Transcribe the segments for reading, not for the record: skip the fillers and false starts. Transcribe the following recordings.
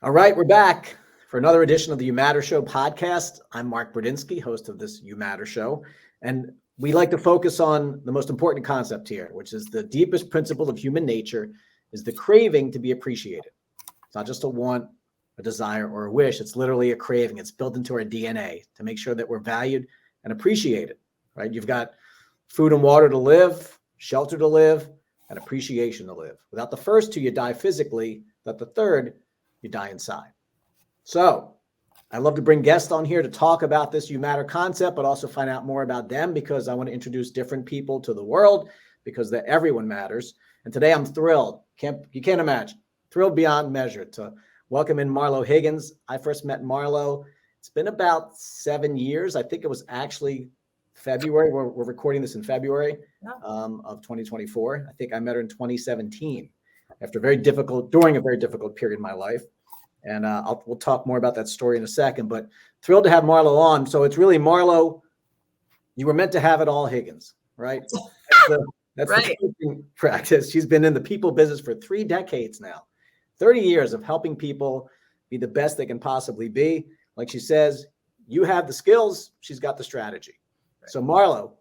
All right, we're back for another edition of the You Matter Show podcast. I'm Mark Brudzinski, host of this You Matter Show, and we like to focus on the most important concept here, which is the deepest principle of human nature is the craving to be appreciated. It's not just a want, a desire, or a wish. It's literally a craving. It's built into our DNA to make sure that we're valued and appreciated, right? You've got food and water to live, shelter to live, and appreciation to live. Without the first two, you die physically. Without the third, you die inside. So I love to bring guests on here to talk about this You Matter concept, but also find out more about them because I want to introduce different people to the world because everyone matters. And today I'm thrilled. You can't imagine. Thrilled beyond measure to welcome in Marlo Higgins. I first met Marlo. It's been about 7 years. I think it was actually February. We're recording this in February of 2024. I think I met her in 2017 during a very difficult period in my life. And we'll talk more about that story in a second, but thrilled to have Marlo on. So it's really Marlo, you were meant to have it all, Higgins, right? That's right. The coaching practice. She's been in the people business for 3 decades now, 30 years of helping people be the best they can possibly be. Like she says, you have the skills, she's got the strategy. Right. So Marlo,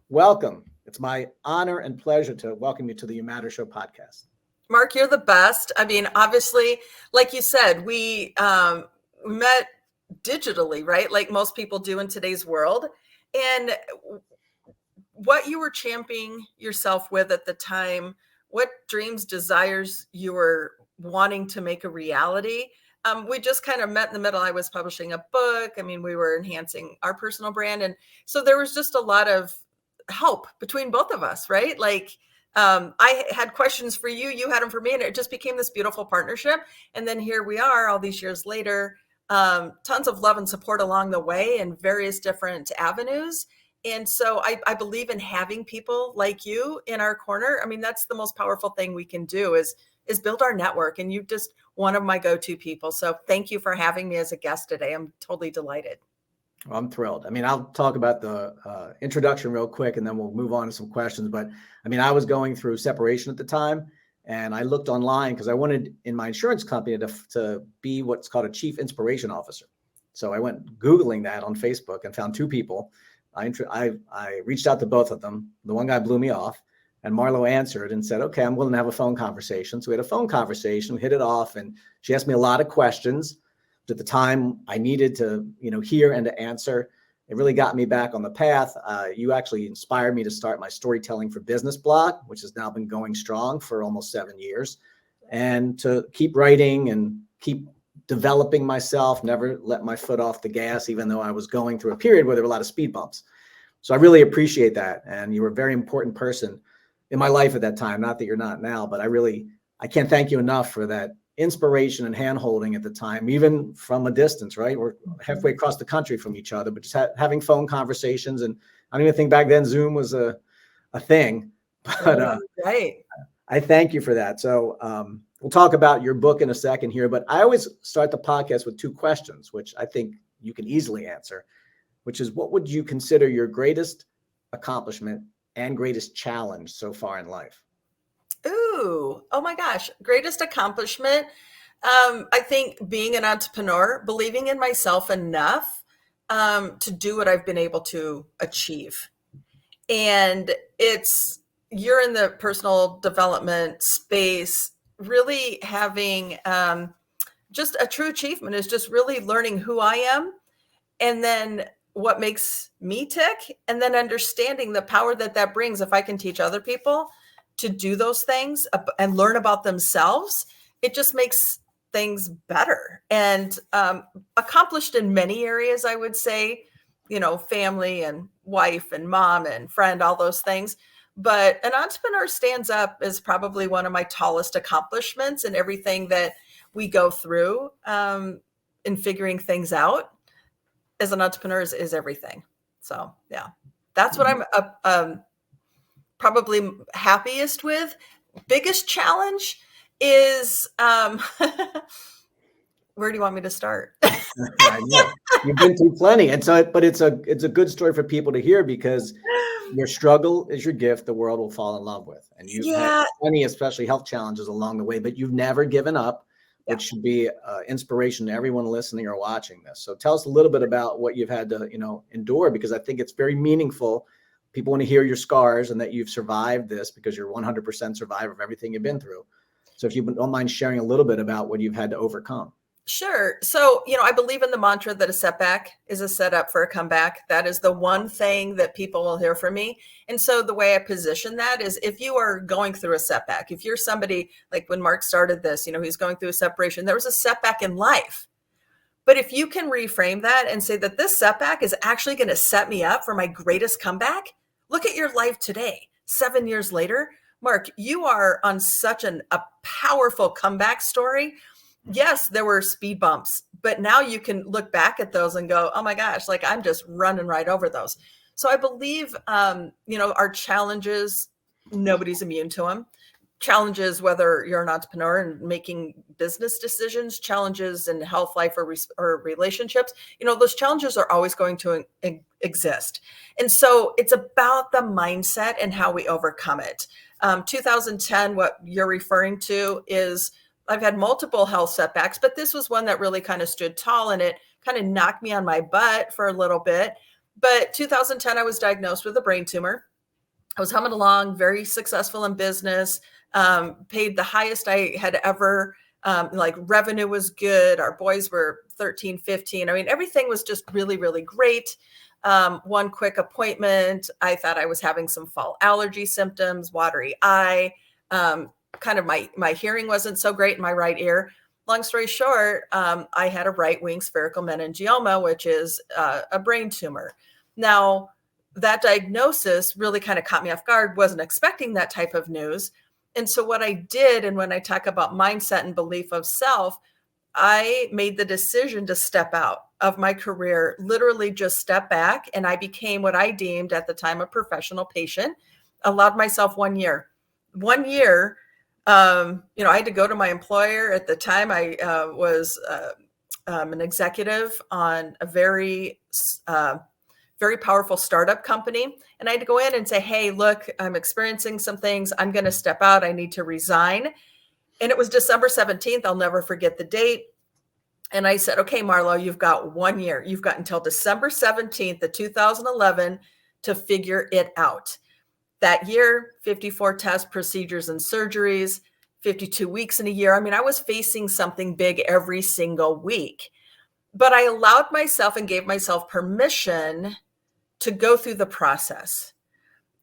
welcome. It's my honor and pleasure to welcome you to the You Matter Show podcast. Mark, you're the best. I mean, obviously, like you said, we met digitally, right? Like most people do in today's world. And what you were championing yourself with at the time, what dreams, desires you were wanting to make a reality. We just kind of met in the middle. I was publishing a book. I mean, we were enhancing our personal brand. And so there was just a lot of help between both of us, right? Like, I had questions for you, you had them for me, and it just became this beautiful partnership. And then here we are all these years later, tons of love and support along the way in various different avenues. And so I believe in having people like you in our corner. I mean, that's the most powerful thing we can do is build our network. And you're just one of my go-to people. So thank you for having me as a guest today. I'm totally delighted. Well, I'm thrilled. I mean, I'll talk about the introduction real quick, and then we'll move on to some questions. But I mean, I was going through separation at the time, and I looked online because I wanted in my insurance company to be what's called a chief inspiration officer. So I went Googling that on Facebook and found 2 people. I reached out to both of them. The one guy blew me off, and Marlo answered and said, okay, I'm willing to have a phone conversation. So we had a phone conversation, we hit it off, and she asked me a lot of questions. At the time I needed to, hear and to answer. It really got me back on the path. You actually inspired me to start my storytelling for business blog, which has now been going strong for almost 7 years, and to keep writing and keep developing myself, never let my foot off the gas, even though I was going through a period where there were a lot of speed bumps. So I really appreciate that. And you were a very important person in my life at that time. Not that you're not now, but I can't thank you enough for that inspiration and hand-holding at the time, even from a distance, right? We're halfway across the country from each other, but just having phone conversations. And I don't even think back then Zoom was a thing, but right. I thank you for that. So we'll talk about your book in a second here, but I always start the podcast with 2 questions, which I think you can easily answer, which is, what would you consider your greatest accomplishment and greatest challenge so far in life? Ooh, oh my gosh. Greatest accomplishment. I think being an entrepreneur, believing in myself enough to do what I've been able to achieve. And you're in the personal development space, really having just a true achievement is just really learning who I am and then what makes me tick, and then understanding the power that brings if I can teach other people to do those things and learn about themselves. It just makes things better and accomplished in many areas, I would say, family and wife and mom and friend, all those things. But an entrepreneur stands up as probably one of my tallest accomplishments, and everything that we go through in figuring things out as an entrepreneur is everything. So yeah, that's what I'm probably happiest with. Biggest challenge is where do you want me to start? I know. You've been through plenty, and so but it's a good story for people to hear, because your struggle is your gift the world will fall in love with, and you've had plenty, especially health challenges along the way, but you've never given up. which should be inspiration to everyone listening or watching this. So tell us a little bit about what you've had to, endure, because I think it's very meaningful. People want to hear your scars and that you've survived this, because you're 100% survivor of everything you've been through. So if you don't mind sharing a little bit about what you've had to overcome. Sure. So, I believe in the mantra that a setback is a setup for a comeback. That is the one thing that people will hear from me. And so the way I position that is, if you are going through a setback, if you're somebody like when Mark started this, he's going through a separation, there was a setback in life. But if you can reframe that and say that this setback is actually going to set me up for my greatest comeback, look at your life today, 7 years later. Mark, you are on such a powerful comeback story. Yes, there were speed bumps, but now you can look back at those and go, oh my gosh, like I'm just running right over those. So I believe, our challenges, nobody's immune to them. Challenges, whether you're an entrepreneur and making business decisions, challenges in health, life, or relationships, those challenges are always going to exist. And so it's about the mindset and how we overcome it. 2010, what you're referring to is, I've had multiple health setbacks, but this was one that really kind of stood tall, and it kind of knocked me on my butt for a little bit. But 2010, I was diagnosed with a brain tumor. I was humming along, very successful in business, paid the highest I had ever, revenue was good. Our boys were 13, 15. I mean, everything was just really, really great. One quick appointment, I thought I was having some fall allergy symptoms, watery eye, kind of my hearing wasn't so great in my right ear. Long story short, I had a right wing spherical meningioma, which is a brain tumor. Now, that diagnosis really kind of caught me off guard, wasn't expecting that type of news. And so what I did, and when I talk about mindset and belief of self, I made the decision to step out of my career, literally just step back. And I became what I deemed at the time a professional patient, allowed myself 1 year. 1 year, I had to go to my employer at the time. I was an executive on a very powerful startup company. And I had to go in and say, hey, look, I'm experiencing some things. I'm going to step out. I need to resign. And it was December 17th. I'll never forget the date. And I said, okay, Marlo, you've got 1 year. You've got until December 17th of 2011 to figure it out. That year, 54 tests, procedures, and surgeries, 52 weeks in a year. I mean, I was facing something big every single week. But I allowed myself and gave myself permission to go through the process.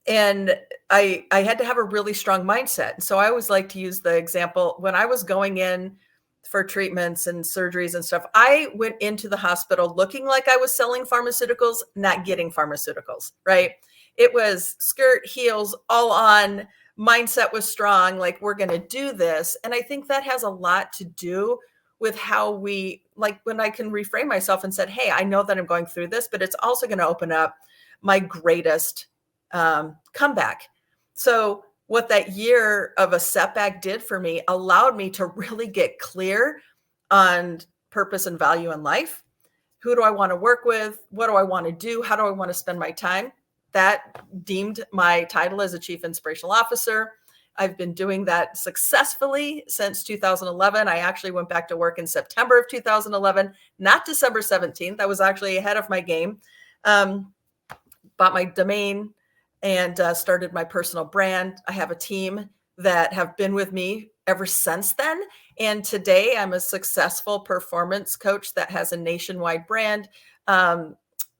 And I had to have a really strong mindset. So I always like to use the example, when I was going in for treatments and surgeries and stuff, I went into the hospital looking like I was selling pharmaceuticals, not getting pharmaceuticals, right? It was skirt, heels, all on, mindset was strong, like we're going to do this. And I think that has a lot to do with how we, like when I can reframe myself and said, hey, I know that I'm going through this, but it's also going to open up my greatest comeback. So what that year of a setback did for me allowed me to really get clear on purpose and value in life. Who do I want to work with? What do I want to do? How do I want to spend my time? That deemed my title as a Chief Inspirational Officer. I've been doing that successfully since 2011. I actually went back to work in September of 2011, not December 17th. I was actually ahead of my game. Bought my domain and started my personal brand. I have a team that have been with me ever since then. And today I'm a successful performance coach that has a nationwide brand.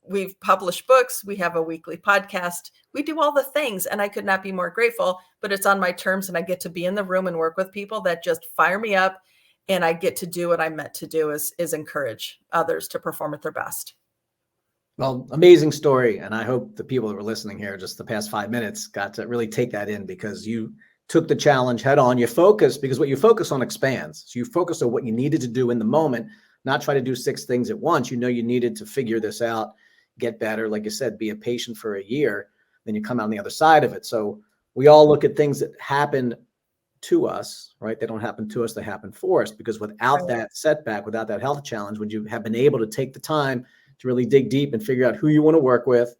We've published books. We have a weekly podcast. We do all the things, and I could not be more grateful, but it's on my terms, and I get to be in the room and work with people that just fire me up, and I get to do what I'm meant to do is encourage others to perform at their best. Well, amazing story. And I hope the people that were listening here just the past 5 minutes got to really take that in, because you took the challenge head on. You focus, because what you focus on expands. So you focus on what you needed to do in the moment, not try to do 6 things at once. You needed to figure this out, get better. Like you said, be a patient for a year, then you come out on the other side of it. So we all look at things that happen to us, right? They don't happen to us, they happen for us, because without that setback, without that health challenge, would you have been able to take the time to really dig deep and figure out who you want to work with,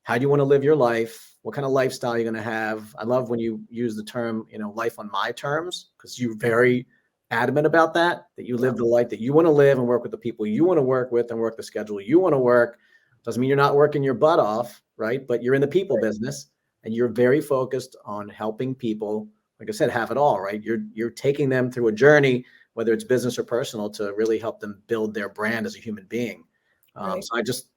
how do you want to live your life, what kind of lifestyle you're going to have. I love when you use the term, life on my terms, because you very adamant about that you Yeah. live the life that you want to live and work with the people you want to work with and work the schedule you want to work. Doesn't mean you're not working your butt off, right? But you're in the people business and you're very focused on helping people, like I said, have it all, right? You're taking them through a journey, whether it's business or personal, to really help them build their brand as a human being. Right. So I just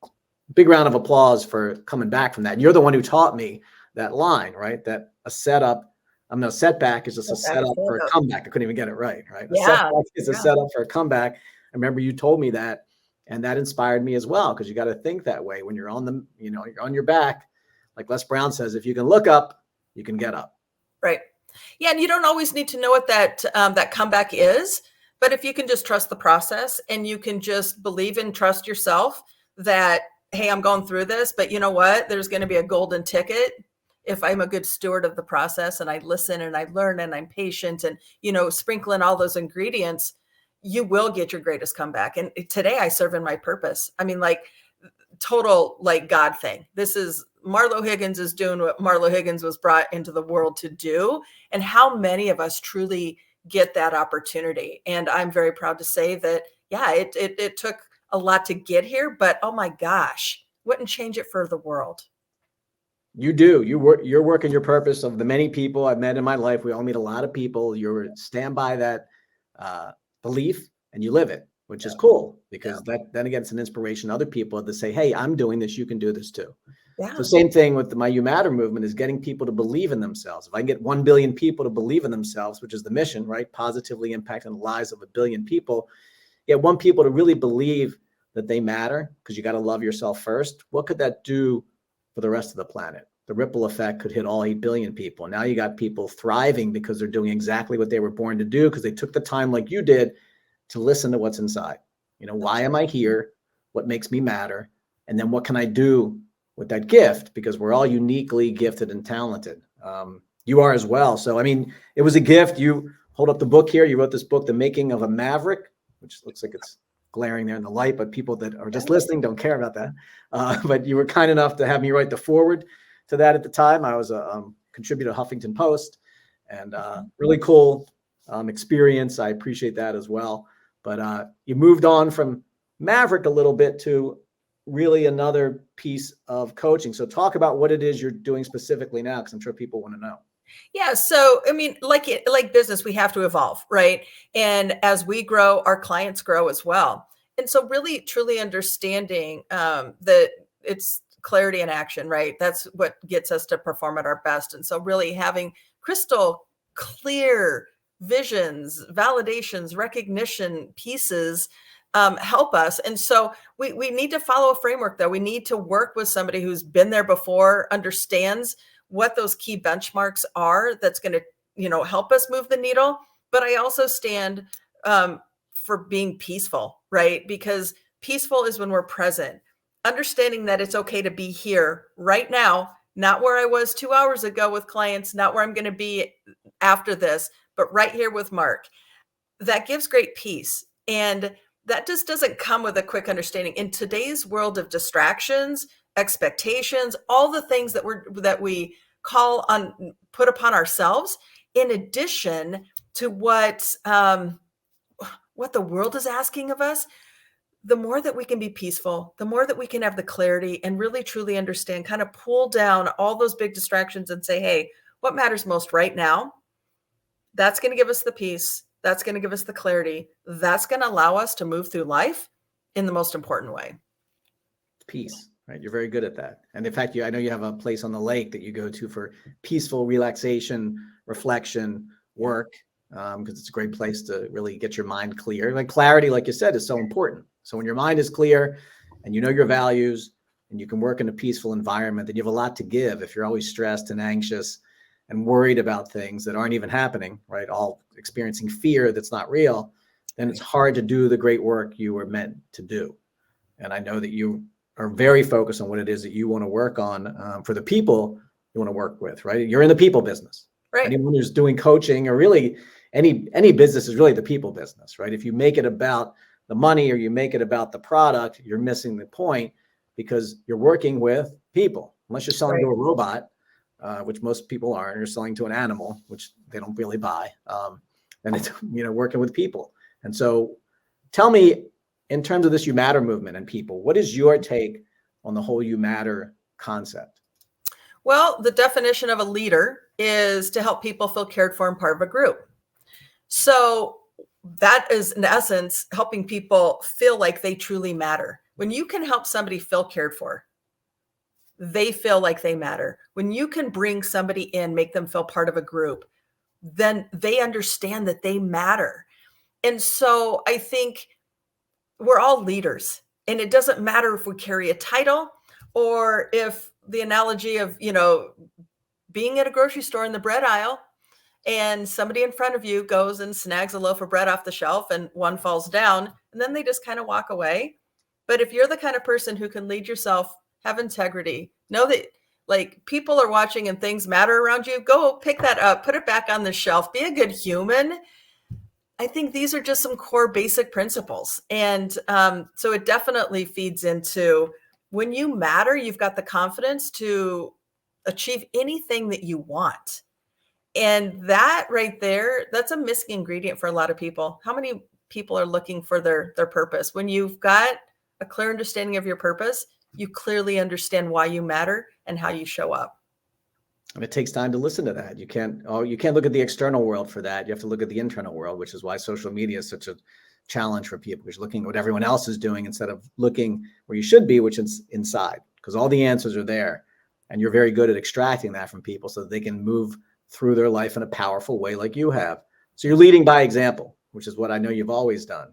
big round of applause for coming back from that. And you're the one who taught me that line, right? That a setback is just a Setback, setup for a stand-up. comeback. I couldn't even get it right? A Yeah. setback is a Yeah. setup for a comeback. I remember you told me that, and that inspired me as well, because you got to think that way when you're on the, you're on your back. Like Les Brown says, if you can look up, you can get up. Right. Yeah, and you don't always need to know what that comeback is, but if you can just trust the process and you can just believe and trust yourself that, hey, I'm going through this, but you know what? There's going to be a golden ticket if I'm a good steward of the process and I listen and I learn and I'm patient and, sprinkle in all those ingredients, you will get your greatest comeback. And today I serve in my purpose. I mean, like, total like God thing. This is Marlo Higgins is doing what Marlo Higgins was brought into the world to do. And how many of us truly get that opportunity? And I'm very proud to say that, yeah, it took a lot to get here, but oh my gosh, wouldn't change it for the world. You do. You're working your purpose. Of the many people I've met in my life, we all meet a lot of people. You're stand by that belief and you live it, which is cool, because then again, it's an inspiration to other people to say, hey, I'm doing this. You can do this too. Yeah. So same thing with my You Matter movement, is getting people to believe in themselves. If I can get 1 billion people to believe in themselves, which is the mission, right? Positively impacting the lives of 1 billion people. Get one people to really believe that they matter, because you got to love yourself first. What could that do for the rest of the planet? The ripple effect could hit all 8 billion people. Now you got people thriving because they're doing exactly what they were born to do, because they took the time, like you did, to listen to what's inside. Why am I here? What makes me matter? And then what can I do with that gift? Because we're all uniquely gifted and talented. You are as well. So, I mean, it was a gift. You hold up the book here. You wrote this book, The Making of a Maverick, which looks like it's glaring there in the light, but people that are just listening don't care about that. But you were kind enough to have me write the foreword to that at the time. I was a contributor to Huffington Post, and really cool experience. I appreciate that as well. But you moved on from Maverick a little bit to really another piece of coaching. So talk about what it is you're doing specifically now, because I'm sure people want to know. Yeah. So, I mean, like business, we have to evolve, right? And as we grow, our clients grow as well. And so really, truly understanding that it's clarity and action, right? That's what gets us to perform at our best. And so really having crystal clear visions, validations, recognition pieces help us. And so we need to follow a framework, though. We need to work with somebody who's been there before, understands what those key benchmarks are, that's going to help us move the needle. But I also stand for being peaceful, right? Because peaceful is when we're present, understanding that it's okay to be here right now, not where I was 2 hours ago with clients, not where I'm going to be after this, but right here with Mark. That gives great peace. And that just doesn't come with a quick understanding. In today's world of distractions, expectations, all the things that we put upon ourselves, in addition to what the world is asking of us, the more that we can be peaceful, the more that we can have the clarity and really truly understand, kind of pull down all those big distractions and say, hey, what matters most right now? That's going to give us the peace. That's going to give us the clarity. That's going to allow us to move through life in the most important way. Peace, right? You're very good at that. And in fact, I know you have a place on the lake that you go to for peaceful relaxation, reflection, work, because it's a great place to really get your mind clear. Like clarity, like you said, is so important. So when your mind is clear and you know your values and you can work in a peaceful environment, then you have a lot to give. If you're always stressed and anxious and worried about things that aren't even happening, right? All experiencing fear that's not real, then it's hard to do the great work you were meant to do. And I know that you are very focused on what it is that you want to work on for the people you want to work with, right? You're in the people business. Right. Anyone who's doing coaching, or really any business, is really the people business, right? If you make it about the money or you make it about the product, you're missing the point, because you're working with people. Unless you're selling to a robot, which most people aren't, you're selling to an animal, which they don't really buy. and it's, working with people. And so tell me, in terms of this You Matter movement and people, what is your take on the whole You Matter concept? Well, the definition of a leader is to help people feel cared for and part of a group. So that is, in essence, helping people feel like they truly matter. When you can help somebody feel cared for, they feel like they matter. When you can bring somebody in, make them feel part of a group, then they understand that they matter. And so I think we're all leaders, and it doesn't matter if we carry a title or if the analogy of, being at a grocery store in the bread aisle and somebody in front of you goes and snags a loaf of bread off the shelf and one falls down and then they just kind of walk away. But if you're the kind of person who can lead yourself, have integrity, know that like people are watching and things matter around you, go pick that up, put it back on the shelf, be a good human. I think these are just some core basic principles. And so it definitely feeds into when you matter, you've got the confidence to achieve anything that you want. And that right there, that's a missing ingredient for a lot of people. How many people are looking for their purpose? When you've got a clear understanding of your purpose, you clearly understand why you matter and how you show up. And it takes time to listen to that. You can't look at the external world for that. You have to look at the internal world, which is why social media is such a challenge for people, because you're looking at what everyone else is doing instead of looking where you should be, which is inside, because all the answers are there. And you're very good at extracting that from people so that they can move through their life in a powerful way like you have. So you're leading by example, which is what I know you've always done.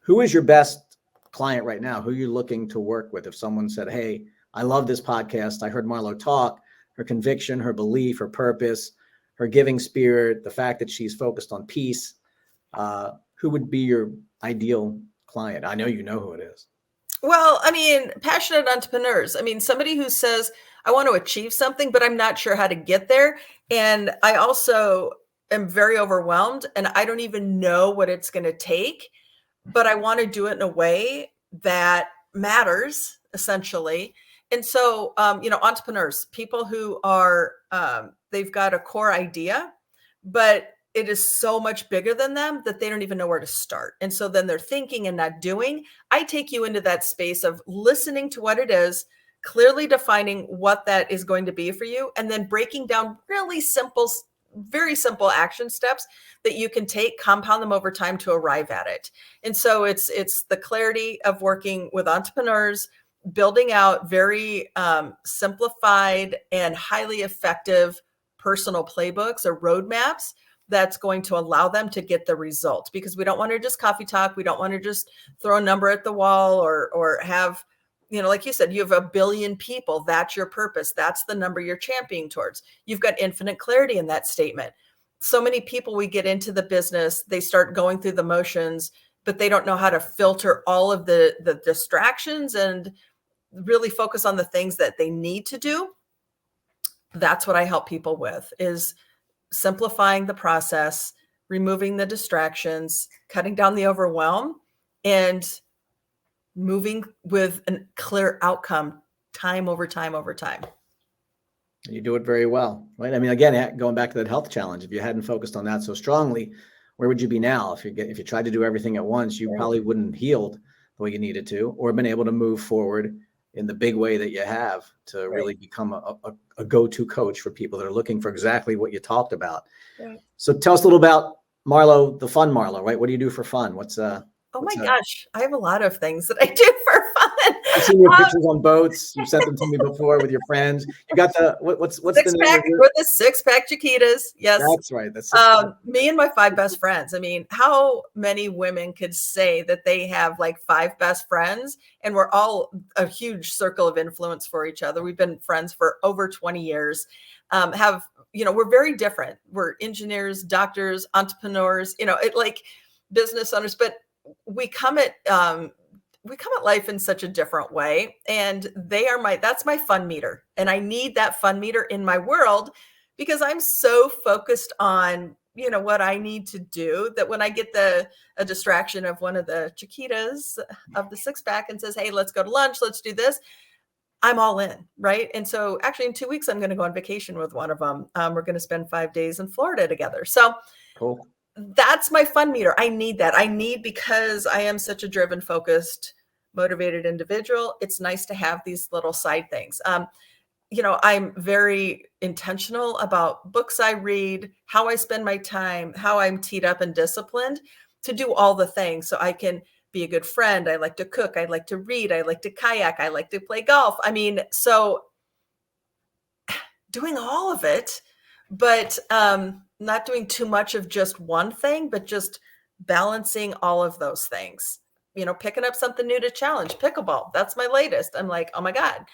Who is your best client right now? Who are you looking to work with? If someone said, hey, I love this podcast, I heard Marlo talk, her conviction, her belief, her purpose, her giving spirit, the fact that she's focused on peace, who would be your ideal client? I know you know who it is. Well, I mean, passionate entrepreneurs. I mean, somebody who says, I want to achieve something, but I'm not sure how to get there. And I also am very overwhelmed and I don't even know what it's going to take, but I want to do it in a way that matters, essentially. And so, entrepreneurs, people who are, they've got a core idea, but it is so much bigger than them that they don't even know where to start. And so then they're thinking and not doing. I take you into that space of listening to what it is, clearly defining what that is going to be for you, and then breaking down really simple, very simple action steps that you can take, compound them over time to arrive at it. And so it's the clarity of working with entrepreneurs, building out very simplified and highly effective personal playbooks or roadmaps that's going to allow them to get the result, because we don't want to just coffee talk. We don't want to just throw a number at the wall or have, like you said, you have 1 billion people. That's your purpose. That's the number you're championing towards. You've got infinite clarity in that statement. So many people, we get into the business, they start going through the motions, but they don't know how to filter all of the distractions and really focus on the things that they need to do. That's what I help people with, is simplifying the process, removing the distractions, cutting down the overwhelm, and moving with a clear outcome time over time over time. You do it very well, right? I mean, again, going back to that health challenge, if you hadn't focused on that so strongly, where would you be now? If you tried to do everything at once, you probably wouldn't have healed the way you needed to, or been able to move forward in the big way that you have to really become a go-to coach for people that are looking for exactly what you talked about. Right. So tell us a little about Marlo, the fun Marlo, right? What do you do for fun? Oh my gosh, I have a lot of things that I do for fun. I've seen your pictures on boats. You've sent them to me before with your friends. You got the what's six the pack with the 6-pack chiquitas? Yes, that's right. That's me and my 5 best friends. I mean, how many women could say that they have like 5 best friends, and we're all a huge circle of influence for each other? We've been friends for over 20 years. We're very different. We're engineers, doctors, entrepreneurs. Business owners, but we come at life in such a different way, and that's my fun meter. And I need that fun meter in my world, because I'm so focused on, what I need to do, that when I get a distraction of one of the chiquitas of the 6-pack and says, hey, let's go to lunch, let's do this, I'm all in. Right. And so actually in 2 weeks, I'm going to go on vacation with one of them. We're going to spend 5 days in Florida together. So cool. That's my fun meter. I need that. Because I am such a driven, focused, motivated individual. It's nice to have these little side things. I'm very intentional about books I read, how I spend my time, how I'm teed up and disciplined to do all the things so I can be a good friend. I like to cook. I like to read. I like to kayak. I like to play golf. I mean, so doing all of it, but not doing too much of just one thing, but just balancing all of those things. Picking up something new to challenge. Pickleball. That's my latest. I'm like, oh my God.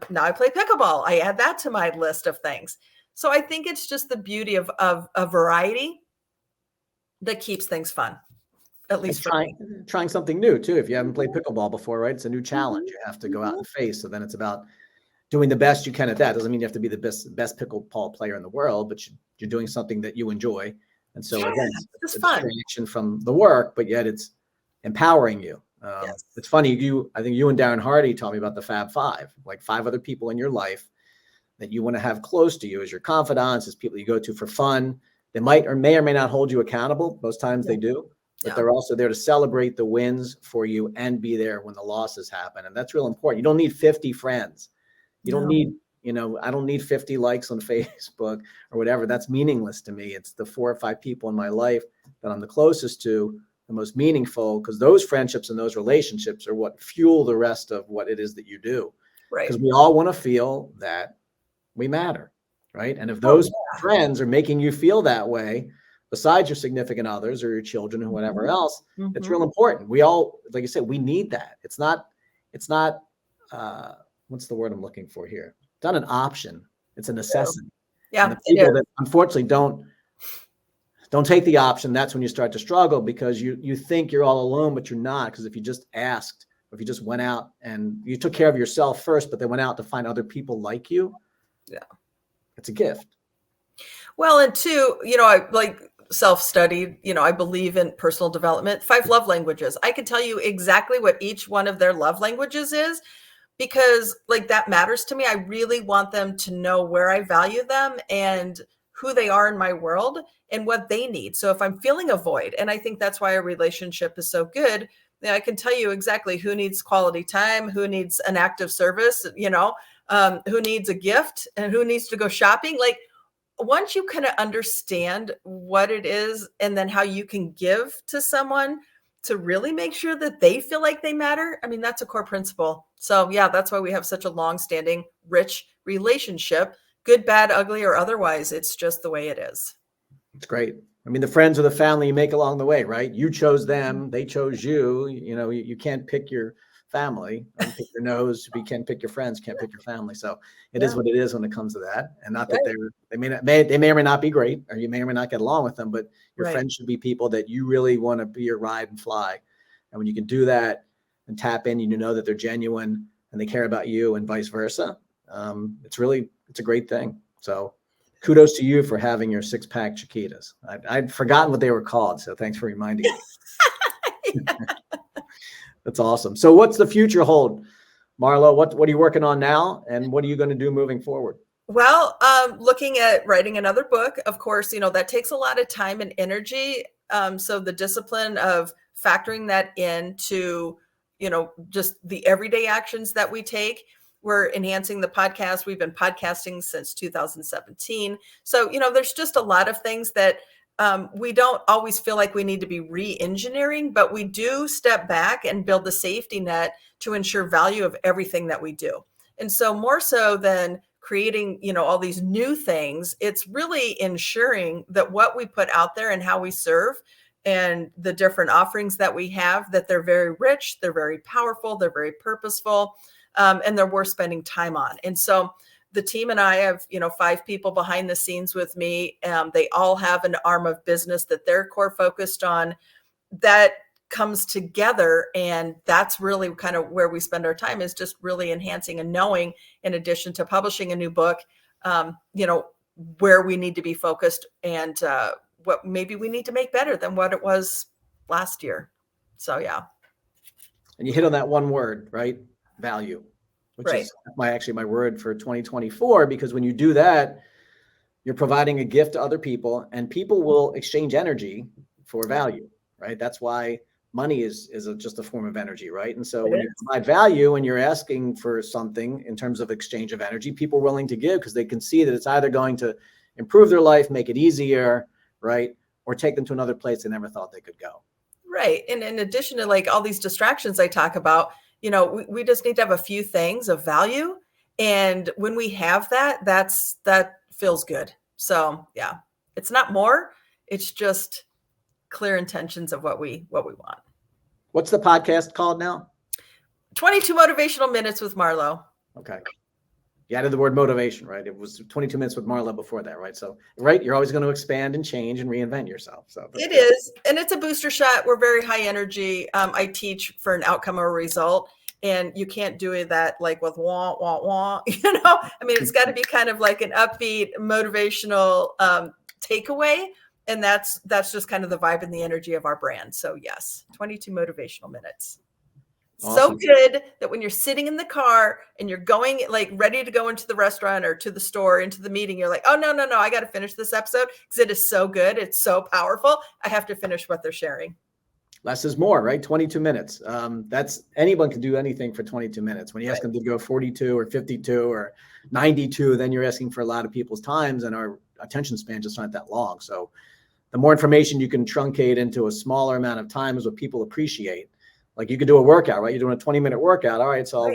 Now I play pickleball. I add that to my list of things. So I think it's just the beauty of a variety that keeps things fun, at least for me. Trying something new too. If you haven't played pickleball before, right? It's a new challenge Mhm. you have to go out and face. So then it's about doing the best you can at that. Doesn't mean you have to be the best pickleball player in the world, but you're doing something that you enjoy. And so Yeah, again, it's it's just a fun. distraction from the work, but yet it's empowering you. Yes. It's funny. I think you and Darren Hardy taught me about the Fab Five, like 5 other people in your life that you want to have close to you as your confidants, as people you go to for fun. They might or may not hold you accountable. Most times Yeah. they do, but Yeah. they're also there to celebrate the wins for you and be there when the losses happen. And that's real important. You don't need 50 friends. You don't No. need, I don't need 50 likes on Facebook or whatever. That's meaningless to me. It's the 4 or 5 people in my life that I'm the closest to, the most meaningful, because those friendships and those relationships are what fuel the rest of what it is that you do. Right. Because we all want to feel that we matter, right? And if Oh, those friends are making you feel that way, besides your significant others or your children or whatever else, it's real important. We all, like you said, we need that. It's not, what's the word I'm looking for here? It's not an option. It's a necessity. And Yeah, the it people is. that unfortunately don't take the option, that's when you start to struggle, because you think you're all alone, but you're not. Because if you just asked, or if you just went out and you took care of yourself first, but then went out to find other people like you, Yeah. it's a gift. Well, and two, I like self-studied, I believe in personal development, 5 love languages. I can tell you exactly what each one of their love languages is, because like that matters to me. I really want them to know where I value them and who they are in my world and what they need. So if I'm feeling a void, and I think that's why a relationship is so good, I can tell you exactly who needs quality time, who needs an act of service, who needs a gift and who needs to go shopping. Like, once you kind of understand what it is and then how you can give to someone to really make sure that they feel like they matter, I mean, that's a core principle. So yeah, that's why we have such a long-standing, rich relationship, good, bad, ugly, or otherwise. It's just the way it is. It's great. I mean, the friends or the family you make along the way, right? You chose them, they chose you. You can't pick your family, pick your nose. You can't pick your friends, can't pick your family. So it is Yeah. what it is when it comes to that. And not that Right. they may or may not be great, or you may or may not get along with them, but your Right. friends should be people that you really want to be your ride and fly. And when you can do that and tap in, you know that they're genuine and they care about you, and vice versa. It's a great thing. So kudos to you for having your 6-pack Chiquitas. I'd forgotten what they were called, so thanks for reminding me. That's awesome. So what's the future hold, Marlo? What are you working on now, and what are you going to do moving forward? Well, looking at writing another book, of course, that takes a lot of time and energy. So the discipline of factoring that into, just the everyday actions that we take. We're enhancing the podcast. We've been podcasting since 2017. So, there's just a lot of things that we don't always feel like we need to be re-engineering, but we do step back and build the safety net to ensure value of everything that we do. And so more so than creating, all these new things, it's really ensuring that what we put out there and how we serve and the different offerings that we have, that they're very rich, they're very powerful, they're very purposeful, and they're worth spending time on. And so the team and I have, 5 people behind the scenes with me. They all have an arm of business that they're core focused on, that comes together. And that's really kind of where we spend our time, is just really enhancing and knowing, in addition to publishing a new book, where we need to be focused and what maybe we need to make better than what it was last year. So, yeah. And you hit on that one word, right? Value, which Right. is my word for 2024, because when you do that, you're providing a gift to other people, and people will exchange energy for value, right? That's why money is just a form of energy, right? And so when you provide value and you're asking for something in terms of exchange of energy, people are willing to give because they can see that it's either going to improve their life, make it easier, right? Or take them to another place they never thought they could go. Right. And in addition to like all these distractions I talk about, we just need to have a few things of value. And when we have that, that feels good. So yeah, it's not more, it's just clear intentions of what we want. What's the podcast called now? 22 Motivational Minutes with Marlo. Okay. You added the word motivation, right? It was 22 minutes with Marlo before that, right? So, right, you're always going to expand and change and reinvent yourself. So it is, and it's a booster shot. We're very high energy. I teach for an outcome or a result, and you can't do that like with wah, wah, wah. I mean, it's got to be kind of like an upbeat, motivational takeaway. And that's just kind of the vibe and the energy of our brand. So yes, 22 motivational minutes. Awesome. So good that when you're sitting in the car and you're going like ready to go into the restaurant or to the store, into the meeting, you're like, oh, no, I got to finish this episode because it is so good. It's so powerful. I have to finish what they're sharing. Less is more, right? 22 minutes. That's anyone can do anything for 22 minutes. When you ask them to go 42 or 52 or 92, then you're asking for a lot of people's times, and our attention span just aren't that long. So the more information you can truncate into a smaller amount of time is what people appreciate. Like you could do a workout, right? You're doing a 20-minute workout. All right. So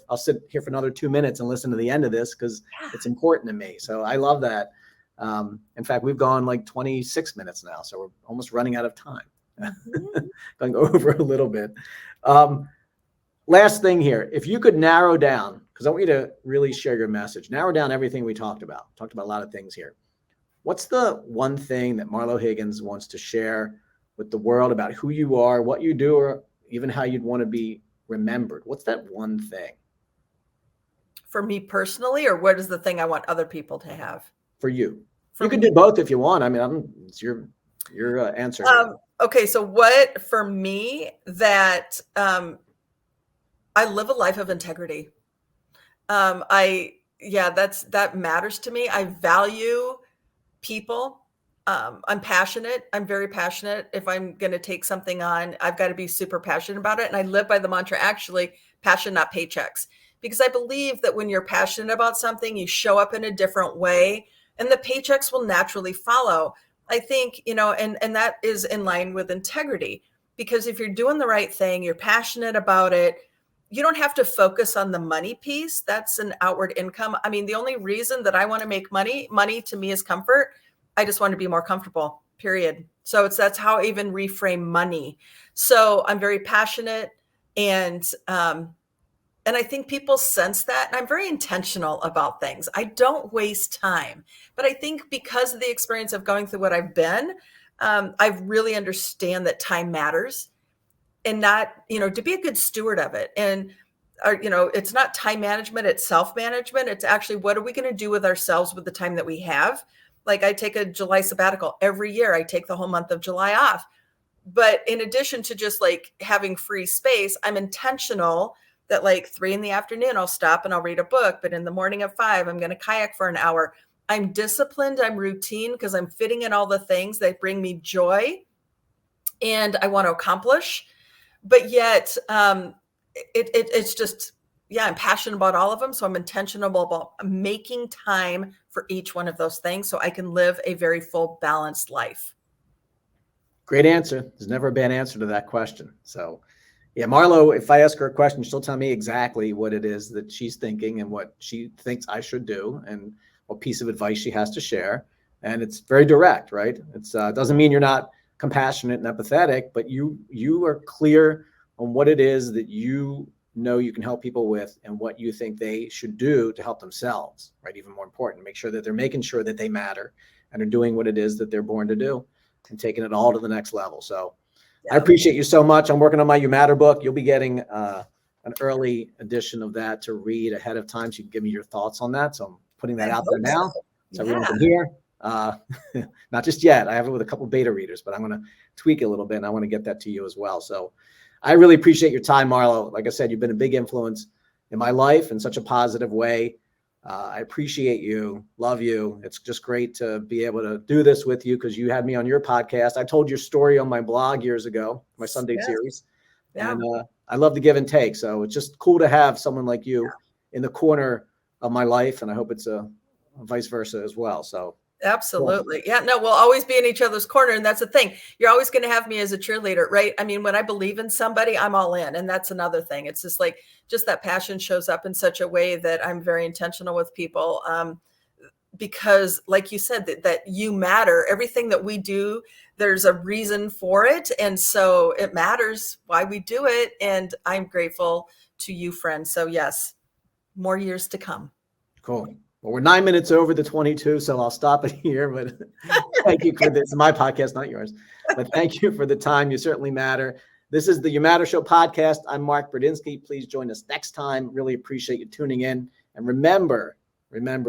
I'll sit here for another 2 minutes and listen to the end of this because it's important to me. So I love that. In fact, we've gone like 26 minutes now. So we're almost running out of time. Going over a little bit. Last thing here, if you could narrow down, because I want you to really share your message, narrow down everything we talked about a lot of things here. What's the one thing that Marlo Higgins wants to share with the world about who you are, what you do, or even how you'd want to be remembered? What's that one thing? For me personally, or what is the thing I want other people to have? For you. You can do both if you want. I mean, it's your answer. Okay. So what for me that I live a life of integrity. That matters to me. I value people. I'm passionate. I'm very passionate. If I'm going to take something on, I've got to be super passionate about it. And I live by the mantra, actually, passion, not paychecks, because I believe that when you're passionate about something, you show up in a different way and the paychecks will naturally follow. I think, and that is in line with integrity, because if you're doing the right thing, you're passionate about it, you don't have to focus on the money piece. That's an outward income. I mean, the only reason that I want to make money to me is comfort. I just want to be more comfortable, period. So that's how I even reframe money. So I'm very passionate, and I think people sense that. And I'm very intentional about things. I don't waste time, but I think because of the experience of going through what I've been, I really understand that time matters, and not, to be a good steward of it. And it's not time management, it's self-management. It's actually, what are we going to do with ourselves with the time that we have? Like I take a July sabbatical every year. I take the whole month of July off. But in addition to just like having free space, I'm intentional that like 3 p.m, I'll stop and I'll read a book. But in the morning at 5, I'm going to kayak for an hour. I'm disciplined. I'm routine because I'm fitting in all the things that bring me joy and I want to accomplish. But yet it's just, I'm passionate about all of them. So I'm intentional about making time for each one of those things so I can live a very full, balanced life. Great answer. There's never a bad answer to that question. So yeah, Marlo, if I ask her a question, she'll tell me exactly what it is that she's thinking and what she thinks I should do and what piece of advice she has to share. And it's very direct, right? It's doesn't mean you're not compassionate and empathetic, but you are clear on what it is that you know you can help people with and what you think they should do to help themselves, right? Even more important, make sure that they're making sure that they matter and are doing what it is that they're born to do and taking it all to the next level. So I appreciate you so much. I'm working on my You Matter book. You'll be getting an early edition of that to read ahead of time. So you can give me your thoughts on that. So I'm putting that out there now so everyone can hear. Not just yet. I have it with a couple beta readers, but I'm going to tweak it a little bit and I want to get that to you as well. So I really appreciate your time, Marlo. Like I said, you've been a big influence in my life in such a positive way. I appreciate you. Love you. It's just great to be able to do this with you because you had me on your podcast. I told your story on my blog years ago, my Sunday Yes. series. Yeah. And I love the give and take. So it's just cool to have someone like you in the corner of my life. And I hope it's a vice versa as well. So Absolutely. Yeah, no, we'll always be in each other's corner. And that's the thing. You're always going to have me as a cheerleader, right? I mean, when I believe in somebody, I'm all in. And that's another thing. It's just like, just that passion shows up in such a way that I'm very intentional with people. Because like you said, that you matter. Everything that we do, there's a reason for it. And so it matters why we do it. And I'm grateful to you, friend. So yes, more years to come. cool. Well, we're 9 minutes over the 22, so I'll stop it here. But thank you for this. My podcast, not yours. But thank you for the time. You certainly matter. This is the You Matter Show podcast. I'm Mark Bradinsky. Please join us next time. Really appreciate you tuning in. And remember,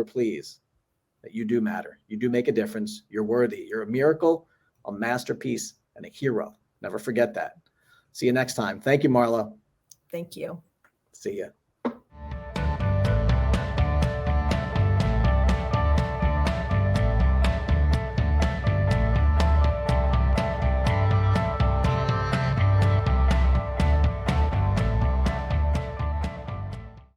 please, that you do matter. You do make a difference. You're worthy. You're a miracle, a masterpiece, and a hero. Never forget that. See you next time. Thank you, Marlo. Thank you. See ya.